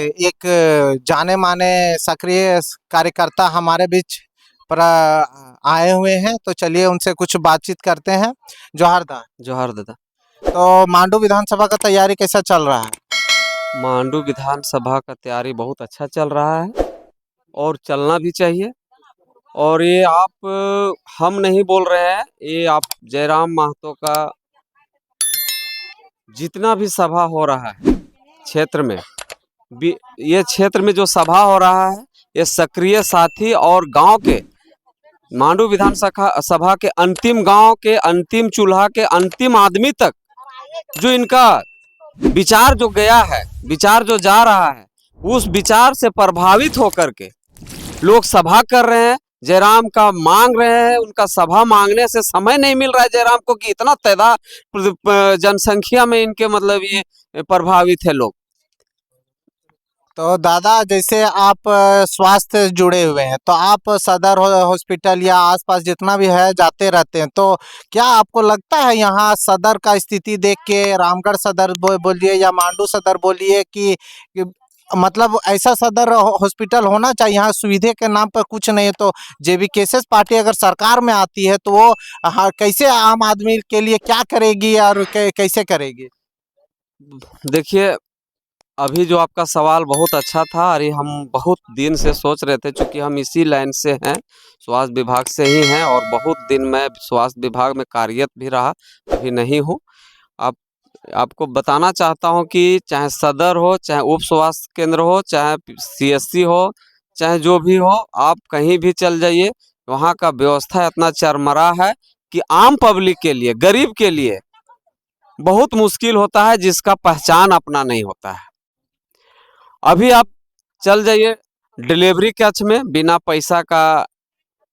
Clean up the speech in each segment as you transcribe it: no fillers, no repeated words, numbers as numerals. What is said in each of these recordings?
एक जाने माने सक्रिय कार्यकर्ता हमारे बीच पर आए हुए हैं, तो चलिए उनसे कुछ बातचीत करते हैं। जोहार दा। जोहार दादा। तो मांडू विधानसभा का तैयारी कैसा चल रहा है? मांडू विधानसभा का तैयारी बहुत अच्छा चल रहा है और चलना भी चाहिए। और ये आप हम नहीं बोल रहे हैं, ये आप जयराम महतो का जितना भी सभा हो रहा है क्षेत्र में, ये क्षेत्र में जो सभा हो रहा है, ये सक्रिय साथी और गांव के मांडू विधानसभा सभा के अंतिम गांव के अंतिम चूल्हा के अंतिम आदमी तक जो इनका विचार जो गया है, विचार जो जा रहा है, उस विचार से प्रभावित होकर के लोग सभा कर रहे हैं, जयराम का मांग रहे हैं। उनका सभा मांगने से समय नहीं मिल रहा है जयराम को कि इतना तादाद जनसंख्या में इनके मतलब ये प्रभावित है लोग। तो दादा, जैसे आप स्वास्थ्य जुड़े हुए हैं, तो आप सदर हॉस्पिटल या आसपास जितना भी है जाते रहते हैं, तो क्या आपको लगता है यहाँ सदर का स्थिति देख के, रामगढ़ सदर बोलिए या मांडू सदर बोलिए, कि मतलब ऐसा सदर हॉस्पिटल होना चाहिए? यहाँ सुविधा के नाम पर कुछ नहीं है, तो जेबीकेएस पार्टी अगर सरकार में आती है तो वो कैसे आम आदमी के लिए क्या करेगी और कैसे करेगी? देखिए, अभी जो आपका सवाल बहुत अच्छा था, अरे हम बहुत दिन से सोच रहे थे, क्योंकि हम इसी लाइन से हैं, स्वास्थ्य विभाग से ही हैं और बहुत दिन मैं स्वास्थ्य विभाग में कार्यरत भी रहा, अभी नहीं हूँ। आपको बताना चाहता हूँ कि चाहे सदर हो, चाहे उप स्वास्थ्य केंद्र हो, चाहे सीएससी हो, चाहे जो भी हो, आप कहीं भी चल जाइए, वहाँ का व्यवस्था इतना चरमरा है कि आम पब्लिक के लिए, गरीब के लिए बहुत मुश्किल होता है, जिसका पहचान अपना नहीं होता है। अभी आप चल जाइए डिलीवरी कक्ष में, बिना पैसा का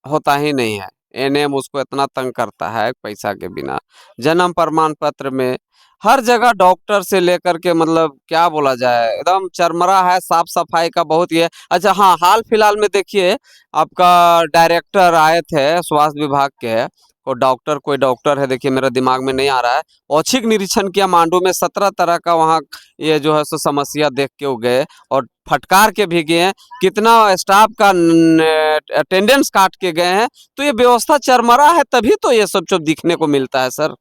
होता ही नहीं है। एनएम उसको इतना तंग करता है पैसा के बिना। जन्म प्रमाण पत्र में हर जगह डॉक्टर से लेकर के मतलब क्या बोला जाए, एकदम चरमरा है। साफ सफाई का बहुत ही है। अच्छा हाँ, हाल फिलहाल में देखिए, आपका डायरेक्टर आए थे स्वास्थ्य विभाग के, कोई डॉक्टर है, देखिए मेरा दिमाग में नहीं आ रहा है, औचक निरीक्षण किया मांडू में। 17 तरह का वहाँ ये जो है सो समस्या देख के वो गए और फटकार के भी गए हैं, कितना स्टाफ का अटेंडेंस काट के गए हैं। तो ये व्यवस्था चरमरा है, तभी तो ये सब दिखने को मिलता है सर।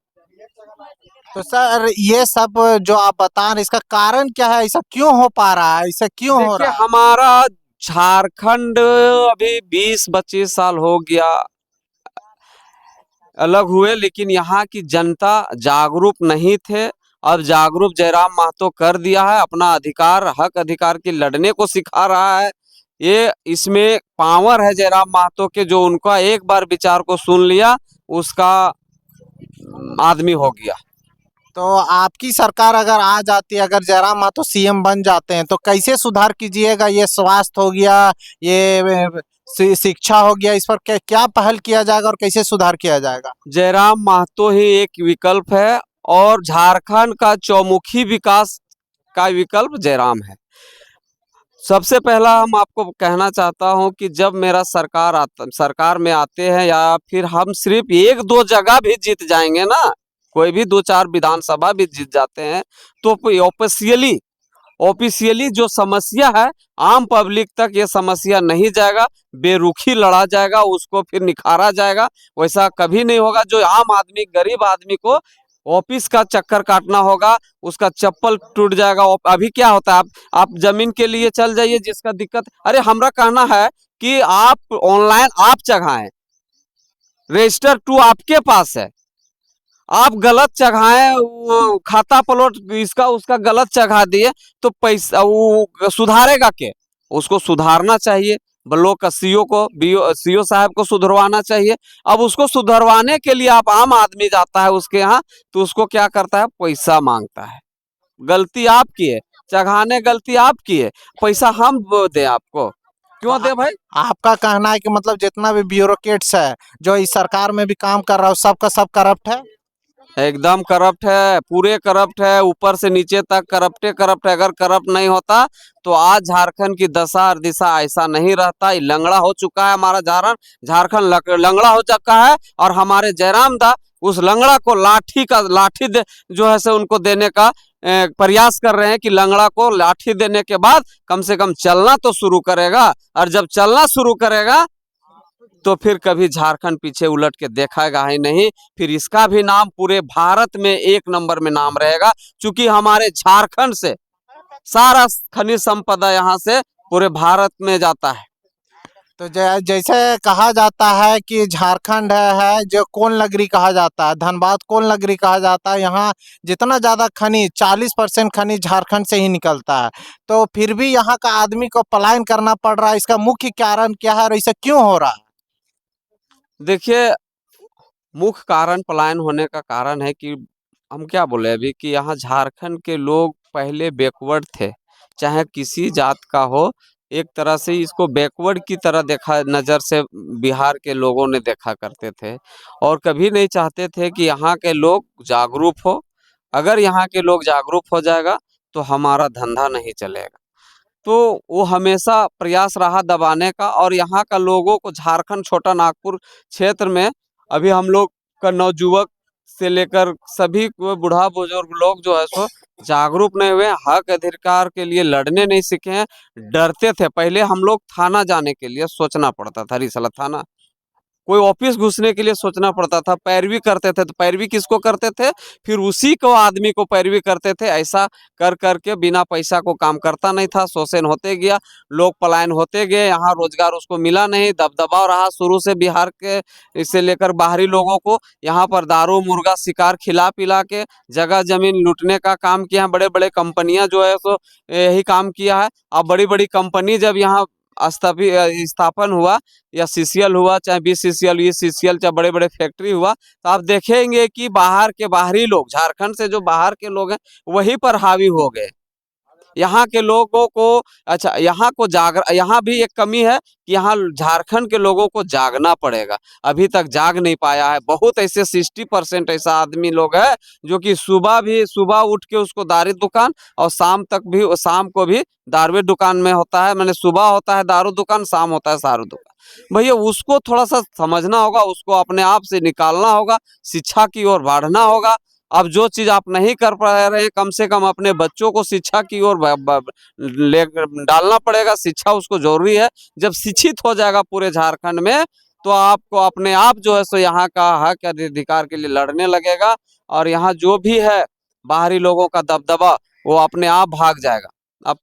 तो सर, ये सब जो आप बता रहे, इसका कारण क्या है? ऐसा क्यों हो पा रहा है? ऐसा क्यों हो रहा है? हमारा झारखंड अभी 20-25 साल हो गया अलग हुए, लेकिन यहाँ की जनता जागरूक नहीं थे। अब जागरूक जयराम महतो कर दिया है, अपना अधिकार, हक अधिकार की लड़ने को सिखा रहा है। ये इसमें पावर है जयराम महतो के, जो उनका एक बार विचार को सुन लिया, उसका आदमी हो गया। तो आपकी सरकार अगर आ जाती है, अगर जयराम महतो सीएम बन जाते हैं, तो कैसे सुधार कीजिएगा? ये स्वास्थ्य हो गया, ये शिक्षा हो गया, इस पर क्या पहल किया जाएगा और कैसे सुधार किया जाएगा? जयराम महतो ही एक विकल्प है और झारखंड का चौमुखी विकास का विकल्प जयराम है। सबसे पहला हम आपको कहना चाहता हूं कि जब मेरा सरकार में आते हैं, या फिर हम सिर्फ 1-2 जगह भी जीत जाएंगे ना, कोई भी 2-4 विधानसभा भी जीत जाते हैं, तो ऑफिशियली जो समस्या है आम पब्लिक तक ये समस्या नहीं जाएगा, बेरुखी लड़ा जाएगा, उसको फिर निखारा जाएगा। वैसा कभी नहीं होगा। जो आम आदमी, गरीब आदमी को ऑफिस का चक्कर काटना होगा, उसका चप्पल टूट जाएगा। अभी क्या होता है, आप जमीन के लिए चल जाइए, जिसका दिक्कत, अरे हमरा कहना है कि आप ऑनलाइन आप चढ़ाएं, रजिस्टर टू आपके पास है, आप गलत चढ़ाएं, वो खाता प्लॉट इसका उसका गलत चढ़ा दिए, तो पैसा वो सुधारेगा के? उसको सुधारना चाहिए। ब्लॉक का सीओ साहब को सुधरवाना चाहिए। अब उसको सुधरवाने के लिए आप आम आदमी जाता है उसके यहाँ, तो उसको क्या करता है, पैसा मांगता है। गलती आपकी है, चढ़ाने गलती आपकी है, पैसा हम दे आपको, क्यों दे भाई? आपका कहना है कि मतलब जितना भी ब्यूरोक्रेट्स है जो इस सरकार में भी काम कर रहा है, सबका सब करप्ट है? एकदम करप्ट है, पूरे करप्ट है, ऊपर से नीचे तक करप्ट है। अगर करप्ट नहीं होता तो आज झारखंड की दशा और दिशा ऐसा नहीं रहता। ये लंगड़ा हो चुका है हमारा झारखंड लंगड़ा हो चुका है। और हमारे जयराम दा उस लंगड़ा को लाठी जो है से उनको देने का प्रयास कर रहे हैं कि लंगड़ा को लाठी देने के बाद कम से कम चलना तो शुरू करेगा, और जब चलना शुरू करेगा तो फिर कभी झारखंड पीछे उलट के देखेगा ही नहीं। फिर इसका भी नाम पूरे भारत में एक नंबर में नाम रहेगा, क्योंकि हमारे झारखंड से सारा खनिज संपदा यहाँ से पूरे भारत में जाता है। तो जैसे कहा जाता है कि झारखंड है जो कोल नगरी कहा जाता है, धनबाद कोल नगरी कहा जाता है। यहाँ जितना ज़्यादा खनिज 40% खनिज झारखंड से ही निकलता है। तो फिर भी यहाँ का आदमी को पलायन करना पड़ रहा है, इसका मुख्य कारण क्या है और ऐसा क्यों हो रहा है? देखिए, मुख्य कारण पलायन होने का कारण है कि हम क्या बोले अभी कि यहाँ झारखंड के लोग पहले बैकवर्ड थे, चाहे किसी जात का हो। एक तरह से इसको बैकवर्ड की तरह देखा नज़र से बिहार के लोगों ने देखा करते थे, और कभी नहीं चाहते थे कि यहाँ के लोग जागरूक हो। अगर यहाँ के लोग जागरूक हो जाएगा तो हमारा धंधा नहीं चलेगा। तो वो हमेशा प्रयास रहा दबाने का, और यहाँ का लोगों को झारखंड छोटा नागपुर क्षेत्र में अभी हम लोग का नवयुवक से लेकर सभी को बूढ़ा बुजुर्ग लोग जो है सो जागरूक नहीं हुए, हक अधिकार के लिए लड़ने नहीं सीखे हैं। डरते थे, पहले हम लोग थाना जाने के लिए सोचना पड़ता था, रिसाला थाना, कोई ऑफिस घुसने के लिए सोचना पड़ता था, पैरवी करते थे। तो पैरवी किसको करते थे? फिर उसी को आदमी को पैरवी करते थे। ऐसा कर करके बिना पैसा को काम करता नहीं था, शोषण होते गया, लोग पलायन होते गए, यहाँ रोजगार उसको मिला नहीं, दबदबाव रहा शुरू से बिहार के इससे लेकर बाहरी लोगों को। यहाँ पर दारू मुर्गा शिकार खिला पिला के जगह जमीन लूटने का काम किया है। बड़े बड़े कंपनियां जो है सो यही काम किया है। अब बड़ी बड़ी कंपनी जब यहाँ स्थापन हुआ, या सीसीएल हुआ, चाहे बीसीसीएल, ये सीसीएल, चाहे बड़े बड़े फैक्ट्री हुआ, तो आप देखेंगे कि बाहर के बाहरी लोग, झारखंड से जो बाहर के लोग हैं वहीं पर हावी हो गए। यहाँ के लोगों को, अच्छा यहाँ भी एक कमी है कि यहाँ झारखंड के लोगों को जागना पड़ेगा, अभी तक जाग नहीं पाया है। बहुत ऐसे 60% ऐसा आदमी लोग है जो कि सुबह उठ के उसको दारू दुकान, और शाम को भी दारू दुकान में होता है। मैंने सुबह होता है दारू दुकान, शाम होता है दारू दुकान। भैया उसको थोड़ा सा समझना होगा, उसको अपने आप से निकालना होगा, शिक्षा की ओर बढ़ना होगा। अब जो चीज आप नहीं कर पा रहे हैं, कम से कम अपने बच्चों को शिक्षा की ओर ले डालना पड़ेगा। शिक्षा उसको जरूरी है। जब शिक्षित हो जाएगा पूरे झारखंड में, तो आपको अपने आप जो है सो यहाँ का हक अधिकार के लिए लड़ने लगेगा, और यहाँ जो भी है बाहरी लोगों का दबदबा, वो अपने आप भाग जाएगा। अब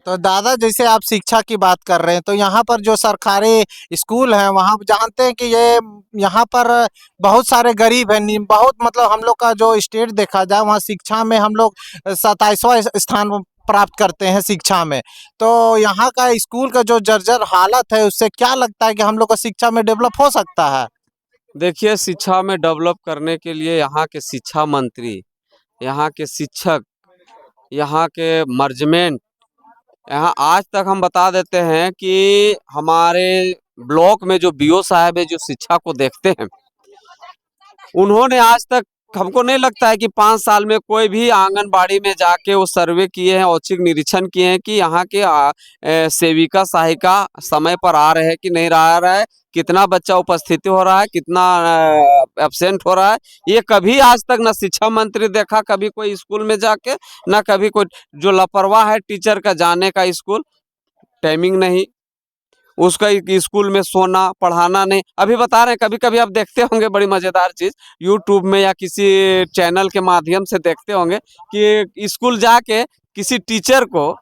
तो दादा जैसे आप शिक्षा की बात कर रहे हैं, तो यहाँ पर जो सरकारी स्कूल हैं वहाँ जानते हैं कि ये यहाँ पर बहुत सारे गरीब हैं, बहुत मतलब हम लोग का जो स्टेट देखा जाए वहाँ शिक्षा में हम लोग 27वां स्थान प्राप्त करते हैं शिक्षा में। तो यहाँ का स्कूल का जो जर्जर हालत है उससे क्या लगता है कि हम लोग का शिक्षा में डेवलप हो सकता है? देखिए, शिक्षा में डेवलप करने के लिए यहाँ के शिक्षा मंत्री, यहाँ के शिक्षक, यहाँ के मैनेजमेंट, यहाँ आज तक हम बता देते हैं कि हमारे ब्लॉक में जो बीओ साहब है जो शिक्षा को देखते हैं, उन्होंने आज तक, हमको नहीं लगता है कि 5 साल में कोई भी आंगनबाड़ी में जाके वो सर्वे किए हैं, औचक निरीक्षण किए हैं कि यहाँ के सेविका सहायिका समय पर आ रहे हैं कि नहीं आ रहा है, कितना बच्चा उपस्थिति हो रहा है, कितना एब्सेंट हो रहा है। ये कभी आज तक ना शिक्षा मंत्री देखा कभी कोई स्कूल में जाके, ना कभी कोई जो लापरवाह है टीचर का जाने का स्कूल, टाइमिंग नहीं उसका, स्कूल में सोना पढ़ाना नहीं। अभी बता रहे हैं, कभी कभी आप देखते होंगे बड़ी मजेदार चीज यूट्यूब में या किसी चैनल के माध्यम से देखते होंगे कि स्कूल जाके किसी टीचर को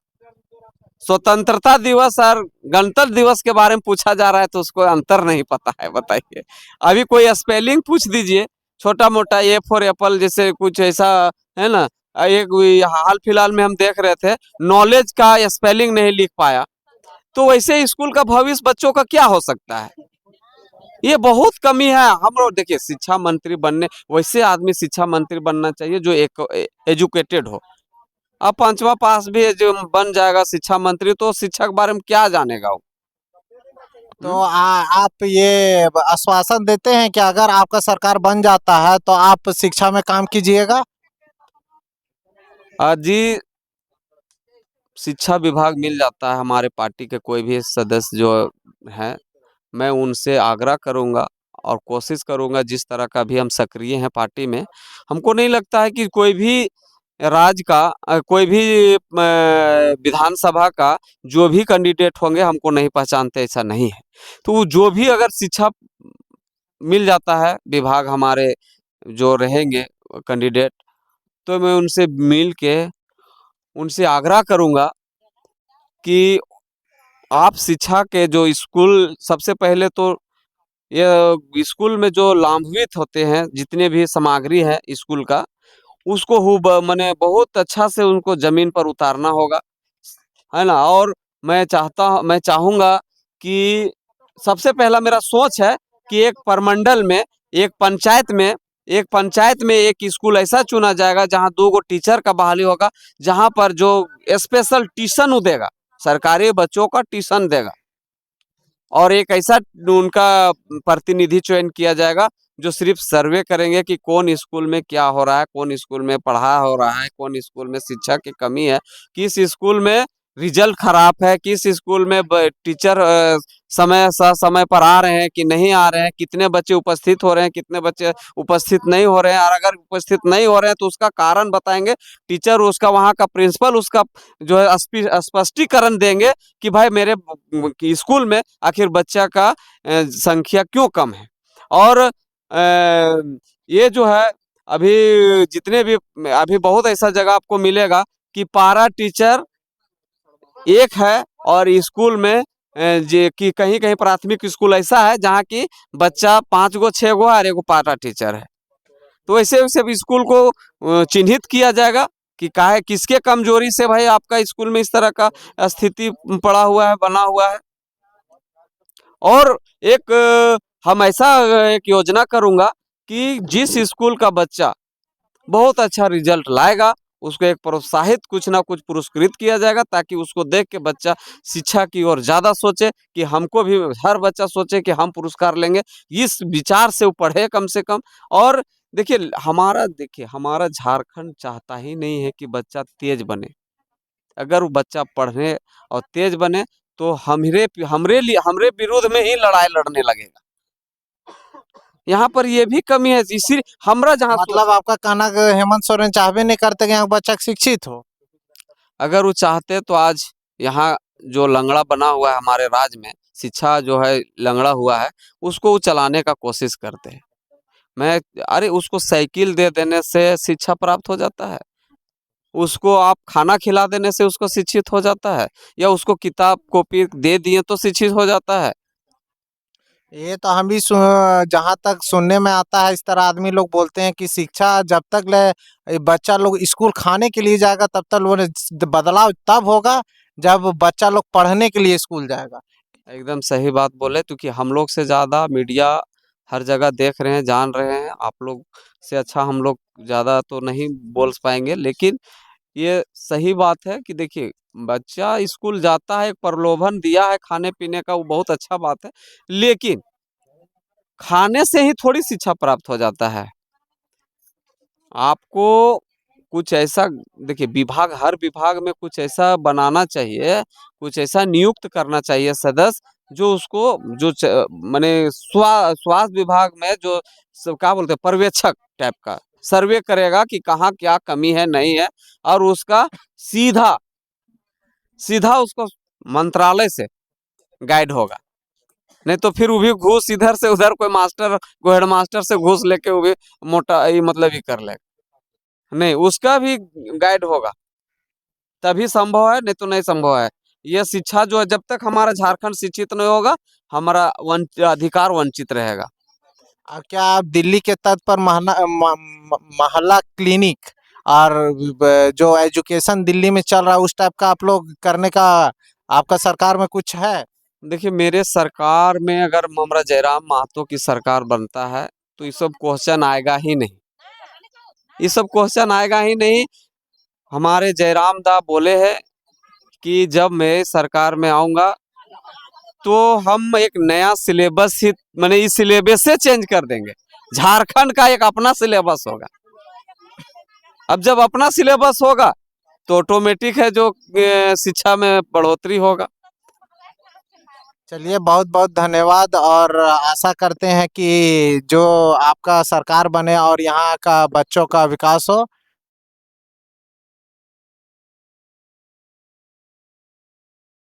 स्वतंत्रता दिवस और गणतंत्र दिवस के बारे में पूछा जा रहा है तो उसको अंतर नहीं पता है। बताइए, अभी कोई स्पेलिंग पूछ दीजिए छोटा मोटा, ए फॉर एप्पल जैसे कुछ ऐसा है ना। एक हाल फिलहाल में हम देख रहे थे, नॉलेज का स्पेलिंग नहीं लिख पाया, तो वैसे स्कूल का भविष्य बच्चों का क्या हो सकता है? ये बहुत कमी है। हम लोग देखिए, शिक्षा मंत्री बनने, वैसे आदमी शिक्षा मंत्री बनना चाहिए जो एक एजुकेटेड हो। अब 5वां पास भी जो बन जाएगा शिक्षा मंत्री, तो शिक्षा के बारे में क्या जानेगा वो? तो आप ये आश्वासन देते हैं कि अगर आपका सरकार बन जाता है तो आप शिक्षा में काम कीजिएगा? जी, शिक्षा विभाग मिल जाता है हमारे पार्टी के कोई भी सदस्य जो है, मैं उनसे आग्रह करूंगा और कोशिश करूंगा, जिस तरह का भी हम सक्रिय हैं पार्टी में, हमको नहीं लगता है कि कोई भी राज्य का कोई भी विधानसभा का जो भी कैंडिडेट होंगे हमको नहीं पहचानते, ऐसा नहीं है। तो जो भी अगर शिक्षा मिल जाता है विभाग हमारे जो रहेंगे कैंडिडेट, तो मैं उनसे मिल के उनसे आग्रह करूंगा कि आप शिक्षा के जो स्कूल, सबसे पहले तो ये स्कूल में जो लाभान्वित होते हैं जितने भी सामग्री है स्कूल का, उसको मने बहुत अच्छा से उनको जमीन पर उतारना होगा, है ना। और मैं चाहूंगा कि सबसे पहला मेरा सोच है कि एक प्रमंडल में, एक पंचायत में, एक स्कूल ऐसा चुना जाएगा जहां 2 टीचर का बहाली होगा, जहां पर जो स्पेशल ट्यूशन देगा, सरकारी बच्चों का ट्यूशन देगा, और एक ऐसा उनका प्रतिनिधि चयन किया जाएगा जो सिर्फ सर्वे करेंगे कि कौन स्कूल में क्या हो रहा है, कौन स्कूल में पढ़ा हो रहा है, कौन स्कूल में शिक्षा की कमी है, किस स्कूल में रिजल्ट खराब है, किस स्कूल में टीचर समय पर आ रहे हैं कि नहीं आ रहे हैं, कितने बच्चे उपस्थित हो रहे हैं, कितने बच्चे उपस्थित नहीं हो रहे हैं, और अगर उपस्थित नहीं हो रहे हैं तो उसका कारण बताएंगे टीचर, उसका वहाँ का प्रिंसिपल उसका जो है स्पष्टीकरण देंगे कि भाई मेरे स्कूल में आखिर बच्चा का संख्या क्यों कम है। और ये जो है अभी जितने भी, अभी बहुत ऐसा जगह आपको मिलेगा कि पारा टीचर एक है, और स्कूल में जे कि कहीं कहीं प्राथमिक स्कूल ऐसा है जहाँ की बच्चा 5 गो 6 गो और 1 पारा टीचर है। तो ऐसे वैसे स्कूल को चिन्हित किया जाएगा कि काहे किसके कमजोरी से भाई आपका स्कूल में इस तरह का स्थिति पड़ा हुआ है, बना हुआ है। और एक हम ऐसा एक योजना करूंगा कि जिस स्कूल का बच्चा बहुत अच्छा रिजल्ट लाएगा उसको एक प्रोत्साहित कुछ ना कुछ पुरस्कृत किया जाएगा, ताकि उसको देख के बच्चा शिक्षा की ओर ज्यादा सोचे, कि हमको भी, हर बच्चा सोचे कि हम पुरस्कार लेंगे, इस विचार से वो पढ़े कम से कम। और देखिए हमारा झारखंड चाहता ही नहीं है कि बच्चा तेज बने। अगर वो बच्चा पढ़ने और तेज बने तो हमरे विरोध में ही लड़ाई लड़ने लगेगा। यहाँ पर ये भी कमी है, इसी हमरा जहाँ मतलब आपका कहना कि हेमंत सोरेन चाहबे नहीं करते कि यहाँ बच्चा शिक्षित हो। अगर वो चाहते तो आज यहाँ जो लंगड़ा बना हुआ है हमारे राज्य में, शिक्षा जो है लंगड़ा हुआ है, उसको वो चलाने का कोशिश करते हैं। मैं अरे उसको साइकिल दे देने से शिक्षा प्राप्त हो जाता है, उसको आप खाना खिला देने से उसको शिक्षित हो जाता है, या उसको किताब कॉपी दे दिए तो शिक्षित हो जाता है। ये तो हम भी जहाँ तक सुनने में आता है, इस तरह आदमी लोग बोलते हैं कि शिक्षा जब तक ले ये बच्चा लोग स्कूल खाने के लिए जाएगा तब तक वो बदलाव तब होगा जब बच्चा लोग पढ़ने के लिए स्कूल जाएगा। एकदम सही बात बोले, क्योंकि हम लोग से ज़्यादा मीडिया हर जगह देख रहे हैं, जान रहे हैं। आप लोग से अच्छा हम लोग ज़्यादा तो नहीं बोल पाएंगे, लेकिन ये सही बात है कि देखिए बच्चा स्कूल जाता है, एक प्रलोभन दिया है खाने पीने का, वो बहुत अच्छा बात है, लेकिन खाने से ही थोड़ी शिक्षा प्राप्त हो जाता है। आपको कुछ ऐसा, देखिए विभाग, हर विभाग में कुछ ऐसा बनाना चाहिए, कुछ ऐसा नियुक्त करना चाहिए सदस्य, जो उसको जो माने स्वास्थ्य विभाग में जो क्या बोलते हैं, पर्यवेक्षक टाइप का सर्वे करेगा कि कहाँ क्या कमी है नहीं है, और उसका सीधा सीधा उसको मंत्रालय से गाइड होगा। नहीं तो फिर वो भी घूस इधर से उधर, कोई मास्टर, कोई हेडमास्टर से घूस लेके वो भी मोटा ये मतलब ही कर लेगा। नहीं, उसका भी गाइड होगा तभी संभव है, नहीं तो नहीं संभव है। ये शिक्षा जो है, जब तक हमारा झारखंड शिक्षित नहीं होगा, हमारा अधिकार वंचित रहेगा। क्या आप दिल्ली के तर्ज पर मोहल्ला क्लिनिक और जो एजुकेशन दिल्ली में चल रहा है उस टाइप का आप लोग करने का आपका सरकार में कुछ है? देखिए मेरे सरकार में अगर हमारा जयराम महतो की सरकार बनता है तो ये सब क्वेश्चन आएगा ही नहीं, ये सब क्वेश्चन आएगा ही नहीं। हमारे जयराम दा बोले हैं कि जब मैं सरकार में आऊंगा तो हम एक नया सिलेबस ही, माने इस सिलेबस से चेंज कर देंगे, झारखंड का एक अपना सिलेबस होगा। अब जब अपना सिलेबस होगा तो ऑटोमेटिक है जो शिक्षा में बढ़ोतरी होगा। चलिए, बहुत बहुत धन्यवाद और आशा करते हैं कि जो आपका सरकार बने और यहाँ का बच्चों का विकास हो।